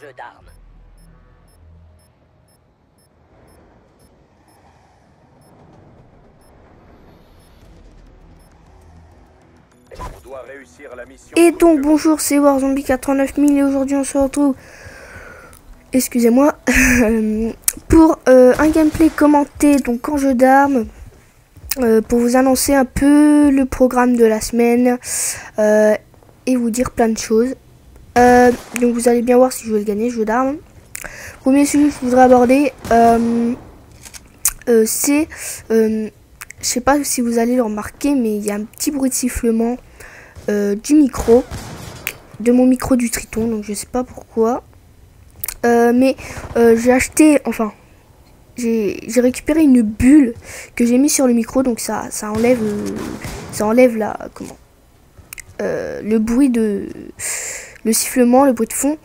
Jeu d'armes. On doit réussir la mission. Et donc bonjour, c'est Warzombie 89000 et aujourd'hui on se retrouve, excusez-moi, pour un gameplay commenté donc en jeu d'armes, pour vous annoncer un peu le programme de la semaine et vous dire plein de choses. Donc vous allez bien voir si je vais le gagner, jeu d'armes. Premier sujet que je voudrais aborder, c'est, je sais pas si vous allez le remarquer, mais il y a un petit bruit de sifflement du micro, de mon micro du Triton, donc je sais pas pourquoi. Mais j'ai acheté, enfin, j'ai récupéré une bulle que j'ai mis sur le micro, donc ça enlève la, comment, le bruit de, le sifflement, le bruit de fond.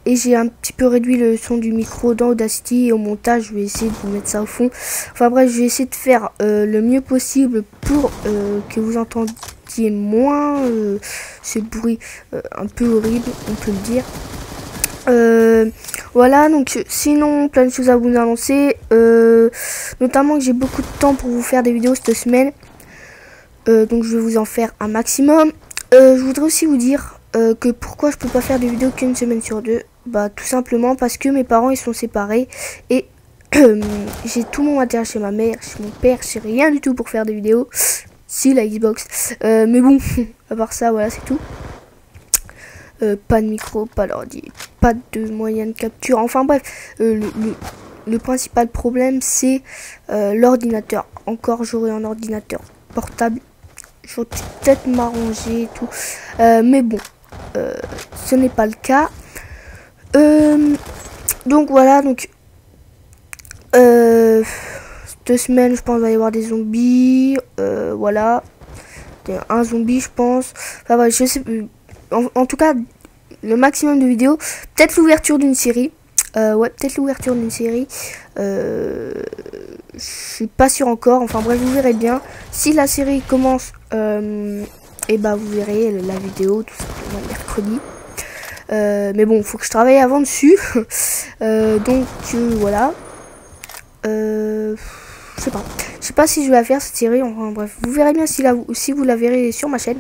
Et j'ai un petit peu réduit le son du micro dans Audacity, et au montage je vais essayer de vous mettre ça au fond. Enfin bref, je vais essayer de faire le mieux possible pour que vous entendiez moins ce bruit un peu horrible, on peut le dire. Voilà, donc sinon plein de choses à vous annoncer, notamment que j'ai beaucoup de temps pour vous faire des vidéos cette semaine, donc je vais vous en faire un maximum. Je voudrais aussi vous dire que pourquoi je peux pas faire des vidéos qu'une semaine sur deux. Bah tout simplement parce que mes parents ils sont séparés et j'ai tout mon matériel chez ma mère, chez mon père, j'ai rien du tout pour faire des vidéos. Si, la Xbox, mais bon, à part ça, voilà, c'est tout. Pas de micro, pas d'ordi, pas de moyen de capture, enfin bref, le principal problème c'est l'ordinateur. Encore j'aurai un ordinateur portable, je vais peut-être m'arranger et tout, mais bon, ce n'est pas le cas. Donc voilà, donc 2 semaines je pense va y avoir des zombies, voilà, un zombie je pense, enfin voilà, je sais, en tout cas le maximum de vidéos, peut-être l'ouverture d'une série, ouais, peut-être l'ouverture d'une série, je suis pas sûr encore, enfin bref, vous verrez bien. Si la série commence, et bah vous verrez la vidéo tout simplement mercredi. Mais bon, faut que je travaille avant dessus. Donc voilà. Je sais pas si je vais la faire cette série. Enfin bref, vous verrez bien si vous la verrez sur ma chaîne.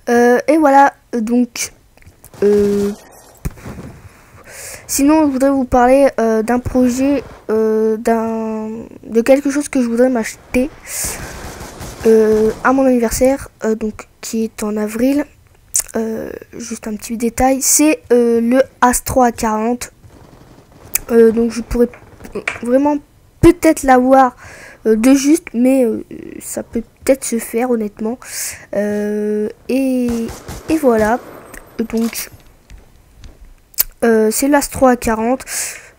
Et voilà. Donc sinon, je voudrais vous parler d'un projet, de quelque chose que je voudrais m'acheter à mon anniversaire, donc qui est en avril. Juste un petit détail, c'est le Astro A40. Donc je pourrais vraiment peut-être l'avoir de juste, mais ça peut peut-être se faire honnêtement. Et voilà, donc c'est l'Astro A40,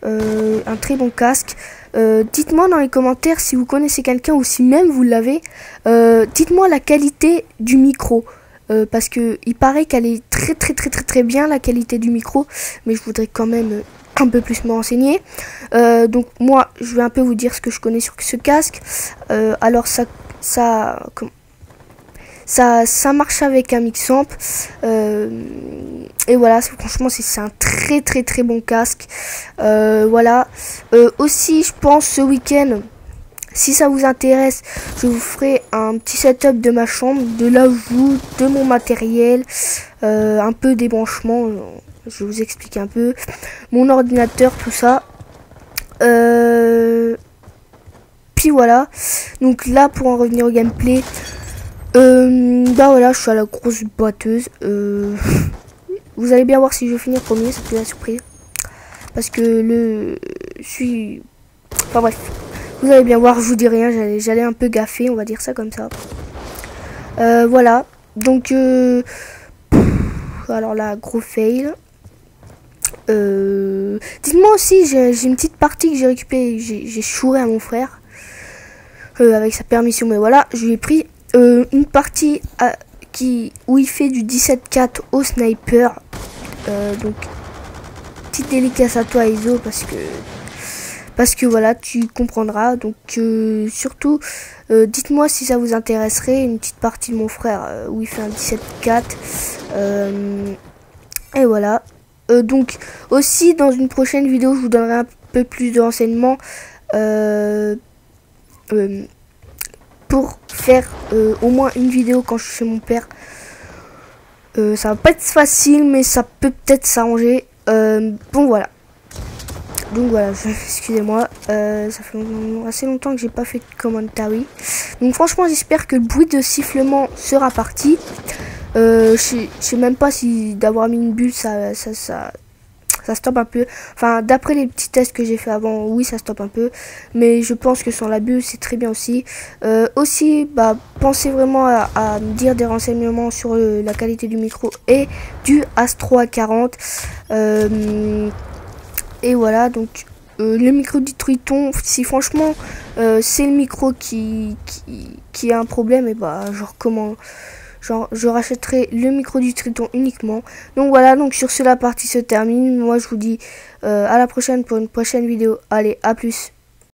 un très bon casque. Dites-moi dans les commentaires si vous connaissez quelqu'un ou si même vous l'avez. Dites-moi la qualité du micro. Parce que il paraît qu'elle est très bien, la qualité du micro, mais je voudrais quand même un peu plus me renseigner. Donc moi je vais un peu vous dire ce que je connais sur ce casque. Alors ça marche avec un mix amp, et voilà, franchement c'est un très bon casque. Voilà, aussi je pense ce week-end, si ça vous intéresse, je vous ferai un petit setup de ma chambre, de l'ajout, de mon matériel, un peu des branchements, je vais vous expliquer un peu, mon ordinateur, tout ça. Puis voilà, donc là pour en revenir au gameplay, bah voilà, je suis à la grosse boiteuse. Vous allez bien voir si je vais finir premier, c'était la surprise. Parce que enfin bref. Vous allez bien voir, je vous dis rien, j'allais un peu gaffer, on va dire ça comme ça. Voilà, donc alors là, gros fail. Dites-moi aussi, j'ai une petite partie que j'ai récupérée, j'ai chouré à mon frère avec sa permission, mais voilà, je lui ai pris une partie où il fait du 17-4 au sniper. Donc petite dédicace à toi Iso, parce parce que voilà, tu comprendras. Donc surtout, dites-moi si ça vous intéresserait, une petite partie de mon frère où il fait un 17-4. Et voilà. Donc aussi dans une prochaine vidéo, je vous donnerai un peu plus de renseignements pour faire au moins une vidéo quand je suis chez mon père. Ça va pas être facile, mais ça peut peut-être s'arranger. Bon voilà. Donc voilà, excusez-moi, ça fait assez longtemps que j'ai pas fait de commentary. Donc franchement, j'espère que le bruit de sifflement sera parti. Je sais même pas si d'avoir mis une bulle, ça stoppe un peu. Enfin, d'après les petits tests que j'ai fait avant, oui, ça stoppe un peu. Mais je pense que sans la bulle, c'est très bien aussi. Aussi, bah, pensez vraiment à me dire des renseignements sur la qualité du micro et du Astro A40. Et voilà, donc le micro du Triton, si franchement c'est le micro qui a un problème, et bah je rachèterai le micro du Triton uniquement. Donc voilà, donc sur ce la partie se termine. Moi je vous dis à la prochaine pour une prochaine vidéo. Allez, à plus.